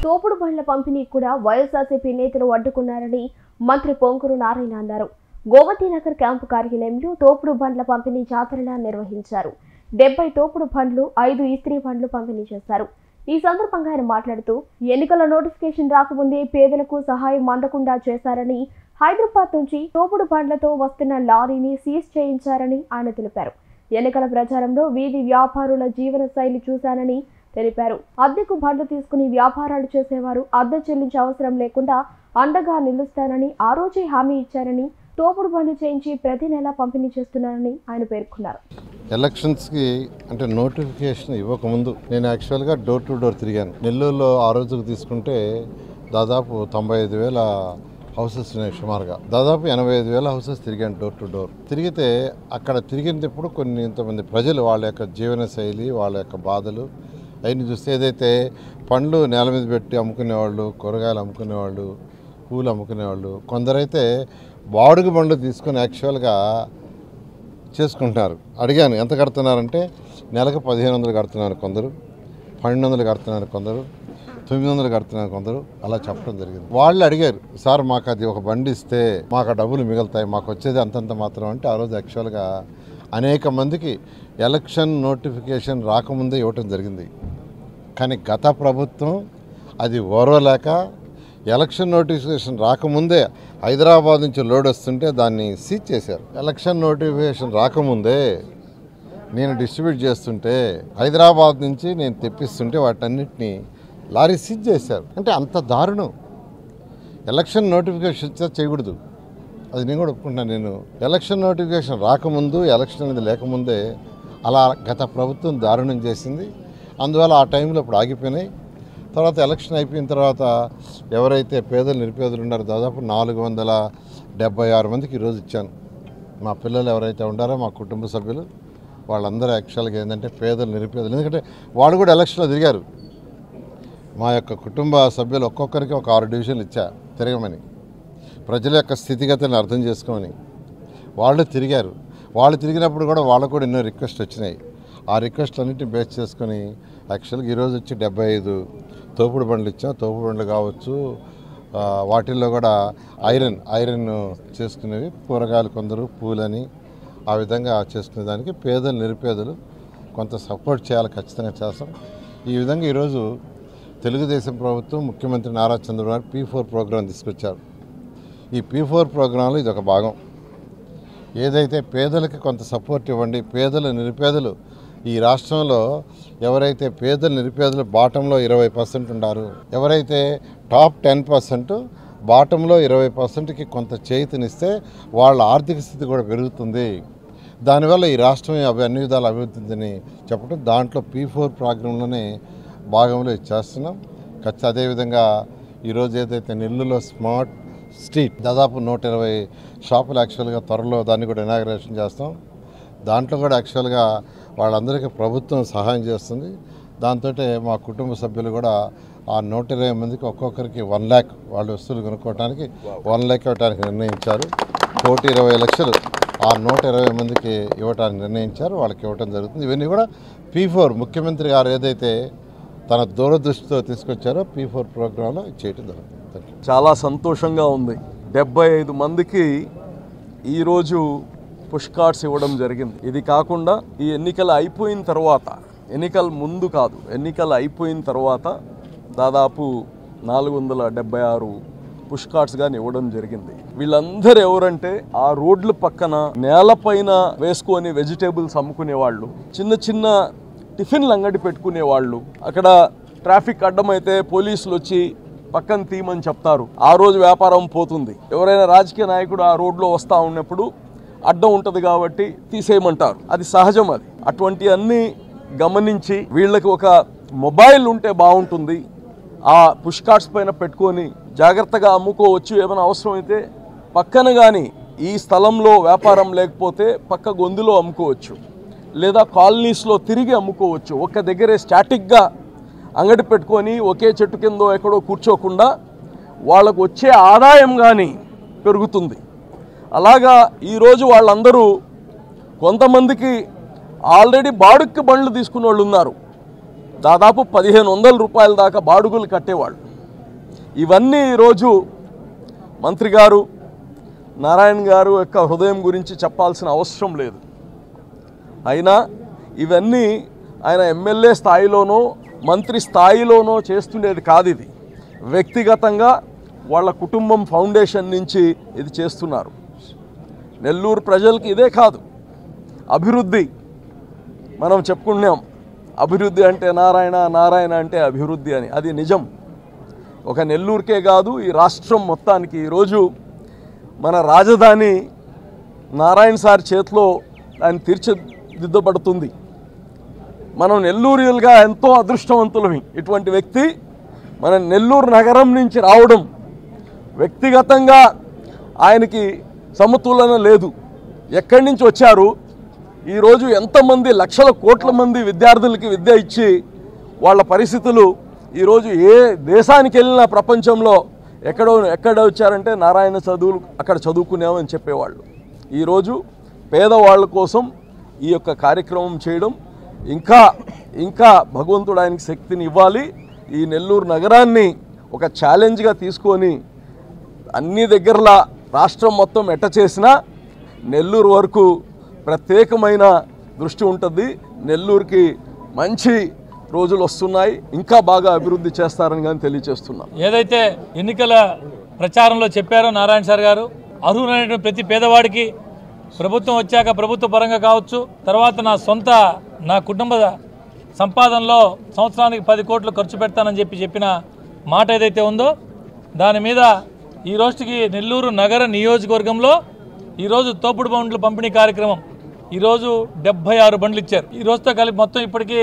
తోపుడు బండ్ల పంపిణీ కూడా వైఎస్ఆర్సీపీ నేతలు అడ్డుకున్నారని మంత్రి పొంగూరు నారాయణ అన్నారు. గోమతీనగర్ క్యాంపు కార్యాలయంలో తోపుడు బండ్ల పంపిణీ జాతరలా నిర్వహించారు. 70 తోపుడు బండ్లు, 5 ఇస్త్రీ బండ్లు పంపిణీ చేశారు. ఈ సందర్భంగా ఆయన మాట్లాడుతూ ఎన్నికల నోటిఫికేషన్ రాకముందే పేదలకు సహాయం అందకుండా చేశారని, హైదరాబాద్ నుంచి తోపుడు బండ్లతో వస్తున్న లారీని సీజ్ చేయించారని ఆయన తెలిపారు. ఎన్నికల ప్రచారంలో వీధి వ్యాపారుల జీవన శైలి చూశానని తెలిపారు. అద్దెకు బండ్లు తీసుకుని వ్యాపారాలు చేసేవారు అద్దె చెల్లించే అవసరం లేకుండా అండగా నిలుస్తానని ఆ రోజే హామీ ఇచ్చారని, తోపుడు బండ్లు చేయించి ప్రతి నెల పంపిణీ చేస్తున్నారని ఆయన పేర్కొన్నారు. ఎలక్షన్స్కి అంటే నోటిఫికేషన్ ఇవ్వకముందు నేను యాక్చువల్గా డోర్ టు డోర్ తిరిగాను. నెల్లూరులో ఆ రోజుకు తీసుకుంటే దాదాపు 95,000 హౌసెస్ ఉన్నాయి. సుమారుగా దాదాపు 85,000 హౌసెస్ తిరిగాను డోర్ టు డోర్. తిరిగితే అక్కడ తిరిగినప్పుడు ఇంతమంది ప్రజలు వాళ్ళ యొక్క జీవన శైలి, వాళ్ళ యొక్క బాధలు అవన్నీ చూస్తే, ఏదైతే పండ్లు నేల మీద పెట్టి అమ్ముకునేవాళ్ళు, కూరగాయలు అమ్ముకునేవాళ్ళు, పూలు అమ్ముకునేవాళ్ళు, కొందరైతే బాడుగు బండ్లు తీసుకొని యాక్చువల్గా చేసుకుంటున్నారు. అడిగాను ఎంత కడుతున్నారంటే నెలకు 1,500 కడుతున్నారు కొందరు, 1,200 కడుతున్నారు కొందరు, 900 కడుతున్నారు కొందరు, అలా చెప్పడం జరిగింది. వాళ్ళు అడిగారు, సార్ మాకు అది ఒక బండి ఇస్తే మాకు ఆ డబ్బులు మిగులుతాయి, మాకు వచ్చేది అంతంత మాత్రం అంటే ఆ రోజు యాక్చువల్గా అనేక మందికి ఎలక్షన్ నోటిఫికేషన్ రాకముందే ఇవ్వటం జరిగింది. కానీ గత ప్రభుత్వం అది ఓర్వలేక ఎలక్షన్ నోటిఫికేషన్ రాకముందే హైదరాబాద్ నుంచి లోడ్ వస్తుంటే దాన్ని సీజ్ చేశారు. ఎలక్షన్ నోటిఫికేషన్ రాకముందే నేను డిస్ట్రిబ్యూట్ చేస్తుంటే హైదరాబాద్ నుంచి నేను తెప్పిస్తుంటే వాటన్నిటిని లారీ సీజ్ చేశారు. అంటే అంత దారుణం. ఎలక్షన్ నోటిఫికేషన్ చేయకూడదు, అది నేను కూడా ఒప్పుకుంటున్నాను. నేను ఎలక్షన్ నోటిఫికేషన్ రాకముందు, ఎలక్షన్ అనేది లేకముందే అలా గత ప్రభుత్వం దారుణం చేసింది. అందువల్ల ఆ టైంలో ఇప్పుడు ఆగిపోయినాయి. తర్వాత ఎలక్షన్ అయిపోయిన తర్వాత ఎవరైతే పేదలు నిరుపేదలు ఉన్నారో దాదాపు 476 మందికి ఈరోజు ఇచ్చాను. మా పిల్లలు ఎవరైతే ఉన్నారో మా కుటుంబ సభ్యులు వాళ్ళందరూ యాక్చువల్గా ఏంటంటే పేదలు నిరుపేదలు, ఎందుకంటే వాళ్ళు కూడా ఎలక్షన్లో తిరిగారు. మా యొక్క కుటుంబ సభ్యులు ఒక్కొక్కరికి ఒక 6 డివిజన్లు ఇచ్చా తిరగమని, ప్రజల యొక్క స్థితిగతిని అర్థం చేసుకోమని. వాళ్ళు తిరిగారు. వాళ్ళు తిరిగినప్పుడు కూడా వాళ్ళకు కూడా ఎన్నో రిక్వెస్ట్ వచ్చినాయి. ఆ రిక్వెస్ట్ అన్నింటినీ బేస్ చేసుకొని యాక్చువల్గా ఈరోజు వచ్చి 75 తోపుడు బండ్లు ఇచ్చాం. తోపుడు బండ్లు కావచ్చు, వాటిల్లో కూడా ఐరన్ చేసుకునేవి, కూరగాయలు కొందరు, పూలని ఆ విధంగా చేసుకునే దానికి పేదలు నిరుపేదలు కొంత సపోర్ట్ చేయాలి, ఖచ్చితంగా చేస్తాం. ఈ విధంగా ఈరోజు తెలుగుదేశం ప్రభుత్వం ముఖ్యమంత్రి నారా చంద్రబాబు P4 ప్రోగ్రాం తీసుకొచ్చారు. ఈ P4 ప్రోగ్రాంలో ఇది ఒక భాగం. ఏదైతే పేదలకి కొంత సపోర్ట్ ఇవ్వండి, పేదలు నిరుపేదలు ఈ రాష్ట్రంలో ఎవరైతే పేదలు నిరుపేదలు బాటంలో 20% ఉన్నారు, ఎవరైతే టాప్ 10% బాటంలో 20%కి కొంత చేతినిస్తే వాళ్ళ ఆర్థిక స్థితి కూడా పెరుగుతుంది. దానివల్ల ఈ రాష్ట్రం అన్ని విధాలు అభివృద్ధిని చెప్పడం, దాంట్లో P4 ప్రోగ్రాంలోనే భాగంలో చేస్తున్నాం. అదేవిధంగా ఈరోజు ఏదైతే నెల్లూరులో స్మార్ట్ స్ట్రీట్ దాదాపు 120 షాపులు యాక్చువల్గా త్వరలో దాన్ని కూడా ఇనాగ్రేషన్ చేస్తాం. దాంట్లో కూడా యాక్చువల్గా వాళ్ళందరికీ ప్రభుత్వం సహాయం చేస్తుంది. దాంతో మా కుటుంబ సభ్యులు కూడా ఆ 120 మందికి ఒక్కొక్కరికి 1 lakh వాళ్ళ వస్తువులు కొనుక్కోవడానికి 1 lakh ఇవ్వడానికి నిర్ణయించారు. 1,20,00,000 ఆ 120 మందికి ఇవ్వడానికి నిర్ణయించారు. వాళ్ళకి ఇవ్వడం జరుగుతుంది. ఇవన్నీ కూడా P4 ముఖ్యమంత్రి గారు ఏదైతే తన దూరదృష్టితో తీసుకొచ్చారో P4 ప్రోగ్రాంలో చేయడం జరుగుతుంది. చాలా సంతోషంగా ఉంది. 75 మందికి ఈరోజు పుష్ కార్డ్స్ ఇవ్వడం జరిగింది. ఇది కాకుండా ఈ ఎన్నికలు అయిపోయిన తర్వాత, ఎన్నికల ముందు కాదు, ఎన్నికలు అయిపోయిన తర్వాత దాదాపు 476 పుష్ కార్డ్స్ కానీ ఇవ్వడం జరిగింది. వీళ్ళందరూ ఎవరంటే ఆ రోడ్ల పక్కన నేలపైన వేసుకొని వెజిటేబుల్స్ అమ్ముకునే వాళ్ళు, చిన్న చిన్న టిఫిన్లు అంగడి పెట్టుకునే వాళ్ళు, అక్కడ ట్రాఫిక్ అడ్డమైతే పోలీసులు వచ్చి పక్కన తీయమని చెప్తారు, ఆ రోజు వ్యాపారం పోతుంది. ఎవరైనా రాజకీయ నాయకుడు ఆ రోడ్లో వస్తూ ఉన్నప్పుడు అడ్డం ఉంటుంది కాబట్టి తీసేయమంటారు, అది సహజం. అది అటువంటి అన్నీ గమనించి వీళ్ళకి ఒక మొబైల్ ఉంటే బాగుంటుంది, ఆ పుష్ కార్డ్స్ పైన పెట్టుకొని జాగ్రత్తగా అమ్ముకోవచ్చు. ఏమైనా అవసరమైతే పక్కన కానీ ఈ స్థలంలో వ్యాపారం లేకపోతే పక్క గొంతులో అమ్ముకోవచ్చు, లేదా కాలనీస్లో తిరిగి అమ్ముకోవచ్చు. ఒక్క దగ్గరే స్టాటిక్గా అంగడి పెట్టుకొని ఒకే చెట్టు కిందో ఎక్కడో కూర్చోకుండా వాళ్ళకు వచ్చే ఆదాయం కానీ పెరుగుతుంది. అలాగా ఈరోజు వాళ్ళందరూ కొంతమందికి ఆల్రెడీ బాడుక్కి బండ్లు తీసుకునే వాళ్ళు ఉన్నారు. దాదాపు 1,500 రూపాయల దాకా బాడుగులు కట్టేవాళ్ళు. ఇవన్నీ ఈరోజు మంత్రి గారు నారాయణ గారు యొక్క హృదయం గురించి చెప్పాల్సిన అవసరం లేదు. అయినా ఇవన్నీ ఆయన ఎమ్మెల్యే స్థాయిలోనో మంత్రి స్థాయిలోనో చేస్తుండేది కాదు. ఇది వ్యక్తిగతంగా వాళ్ళ కుటుంబం ఫౌండేషన్ నుంచి ఇది చేస్తున్నారు. నెల్లూరు ప్రజలకి ఇదే కాదు, అభివృద్ధి మనం చెప్పుకున్నాం. అభివృద్ధి అంటే నారాయణ, నారాయణ అంటే అభివృద్ధి అని. అది నిజం. ఒక నెల్లూరుకే కాదు, ఈ రాష్ట్రం మొత్తానికి ఈరోజు మన రాజధాని నారాయణ సార్ చేతిలో ఆయన తీర్చిదిద్దబడుతుంది. మనం నెల్లూరులుగా ఎంతో అదృష్టవంతులమి. ఇటువంటి వ్యక్తి మన నెల్లూరు నగరం నుంచి రావడం, వ్యక్తిగతంగా ఆయనకి సమతులన లేదు. ఎక్కడి నుంచి వచ్చారు, ఈరోజు ఎంతమంది లక్షల కోట్ల మంది విద్యార్థులకి విద్య ఇచ్చి వాళ్ళ పరిస్థితులు ఈరోజు ఏ దేశానికి వెళ్ళినా ప్రపంచంలో ఎక్కడ వచ్చారంటే నారాయణ చదువులు అక్కడ చదువుకున్నామని చెప్పేవాళ్ళు. ఈరోజు పేదవాళ్ళ కోసం ఈ యొక్క కార్యక్రమం చేయడం, ఇంకా భగవంతుడు ఆయనకి శక్తిని ఇవ్వాలి. ఈ నెల్లూరు నగరాన్ని ఒక ఛాలెంజ్గా తీసుకొని అన్ని దగ్గరలా రాష్ట్రం మొత్తం ఎట్ట చేసినా నెల్లూరు వరకు ప్రత్యేకమైన దృష్టి ఉంటుంది. నెల్లూరుకి మంచి రోజులు వస్తున్నాయి, ఇంకా బాగా అభివృద్ధి చేస్తారని కానీ తెలియజేస్తున్నాం. ఏదైతే ఎన్నికల ప్రచారంలో చెప్పారో నారాయణ సార్ గారు, అర్హులైనటువంటి ప్రతి పేదవాడికి ప్రభుత్వం వచ్చాక ప్రభుత్వ పరంగా కావచ్చు, తర్వాత నా కుటుంబ సంపాదనలో సంవత్సరానికి 10 కోట్లు ఖర్చు పెడతానని చెప్పిన మాట ఏదైతే ఉందో దాని మీద ఈ రోజుకి నెల్లూరు నగర నియోజకవర్గంలో ఈరోజు తోపుడు బండ్లు పంపిణీ కార్యక్రమం ఈరోజు 76 బండ్లు ఇచ్చారు. ఈ రోజుతో కలిపి మొత్తం ఇప్పటికీ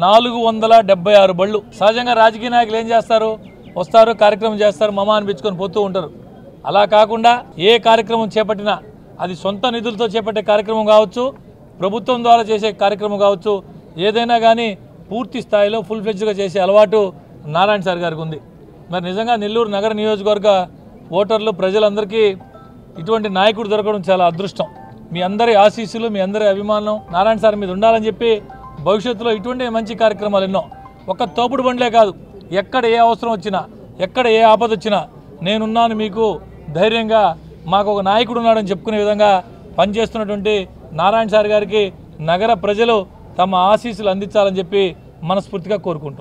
476 బళ్ళు. సహజంగా రాజకీయ నాయకులు ఏం చేస్తారు, వస్తారు, కార్యక్రమం చేస్తారు, మమ అనిపించుకొని పోతూ ఉంటారు. అలా కాకుండా ఏ కార్యక్రమం చేపట్టినా అది సొంత నిధులతో చేపట్టే కార్యక్రమం కావచ్చు, ప్రభుత్వం ద్వారా చేసే కార్యక్రమం కావచ్చు, ఏదైనా కానీ పూర్తి స్థాయిలో ఫుల్ ఫ్లెడ్జ్గా చేసే అలవాటు నారాయణ సార్ గారికి ఉంది. మరి నిజంగా నెల్లూరు నగర నియోజకవర్గ ఓటర్లు ప్రజలందరికీ ఇటువంటి నాయకుడు దొరకడం చాలా అదృష్టం. మీ అందరి ఆశీస్సులు, మీ అందరి అభిమానం నారాయణ సార్ మీద ఉండాలని చెప్పి భవిష్యత్తులో ఇటువంటి మంచి కార్యక్రమాలు ఎన్నో, ఒక్క తోపుడు బండ్లే కాదు, ఎక్కడ ఏ అవసరం వచ్చినా, ఎక్కడ ఏ ఆపద వచ్చినా నేనున్నాను మీకు, ధైర్యంగా మాకు ఒక నాయకుడు ఉన్నాడని చెప్పుకునే విధంగా పనిచేస్తున్నటువంటి నారాయణ సార్ గారికి నగర ప్రజలు తమ ఆశీస్సులు అందించాలని చెప్పి మనస్ఫూర్తిగా కోరుకుంటాం.